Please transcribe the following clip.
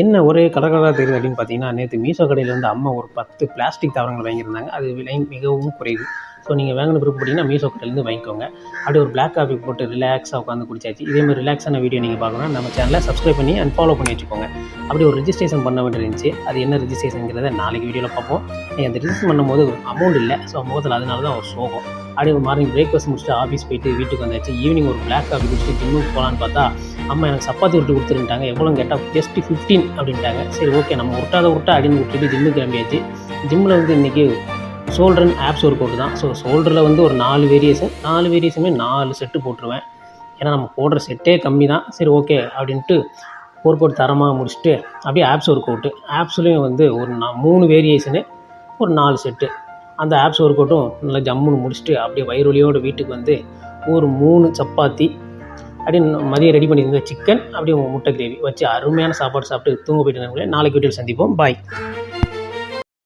என்ன ஒரே கலர் கலராக தெரியுது அப்படின்னு பார்த்தீங்கன்னா, நேற்று மீஷோ கடையிலேருந்து அம்மா ஒரு 10 பிளாஸ்டிக் தவரங்கள் வாங்கியிருந்தாங்க. அது விலை மிகவும் குறைவு. ஸோ நீங்கள் வாங்கின விருப்பப்பட்டீங்கன்னா மீஷோ கடையிலேருந்து வாங்கிக்கோங்க. அப்படியே ஒரு பிளாக் காஃபி போட்டு ரிலாக்ஸாக உட்காந்து குடிச்சாச்சு. இதேமாதிரி ரிலாக்ஸான வீடியோ நீங்கள் பார்க்கணும்னா நம்ம சேனலை சப்ஸ்கிரைப் பண்ணி அண்ட் ஃபாலோ பண்ணி வச்சுக்கோங்க. அப்படி ஒரு ரிஜிஸ்ட்ரேஷன் பண்ண வேண்டியது இருந்துச்சு. அது என்ன ரிஜிஸ்ட்ரேஷனுங்கிறத நாளைக்கு வீடியோவில் பார்ப்போம். அந்த ரிஜிஸ்ட்ரேஷன் பண்ணும்போது அமௌண்ட் இல்லை. ஸோ முகத்தில் அதனால தான் ஒரு சோகம். அப்படியே மார்னிங் பிரேக்ஃபாஸ்ட் முடிச்சுட்டு ஆஃபீஸ் போயிட்டு வீட்டுக்கு வந்தாச்சு. ஈவினிங் ஒரு பிளாக் காஃபி குடிச்சிட்டு ஜிம்முக்கு போகலான்னு பார்த்தா அம்மா எனக்கு சப்பாத்தி உருட்டு கொடுத்துருட்டாங்க. எவ்வளோன்னு கேட்டால் ஜஸ்ட் 15 அப்படின்ட்டாங்க. சரி ஓகே நம்ம உருட்டாத அப்படின்னு விட்டுட்டு ஜிம்முக்கு கிளம்பியாச்சு. ஜிம்மில் இன்றைக்கி ஷோல்டர் ஆப்ஸ் ஒர்க் அவுட் தான். ஸோ ஷோல்டரில் ஒரு 4 வேரியேஷனுமே 4 செட்டு போட்டுருவேன். ஏன்னா நம்ம போடுற செட்டே கம்மி தான். சரி ஓகே அப்படின்ட்டு ஒர்க் அவுட் தரமாக முடிச்சுட்டு அப்படியே ஆப்ஸ் ஒர்க் அவுட்டு. ஆப்ஸ்லேயும் ஒரு 3 வேரியேஷனு ஒரு 4 செட்டு. அந்த ஆப்ஸ் ஒர்க் அவுட்டும் நல்லா ஜம்முன்னு முடிச்சுட்டு அப்படியே வயிறு வலியோடு வீட்டுக்கு ஒரு 3 சப்பாத்தி அப்படியே மதியம் ரெடி பண்ணியிருந்த சிக்கன் அப்படியே முட்டை கிரேவி வச்சு அருமையான சாப்பாடு சாப்பிட்டு தூங்க போயிட்டு நாளைக்கு வீட்டில் சந்திப்போம். பாய்.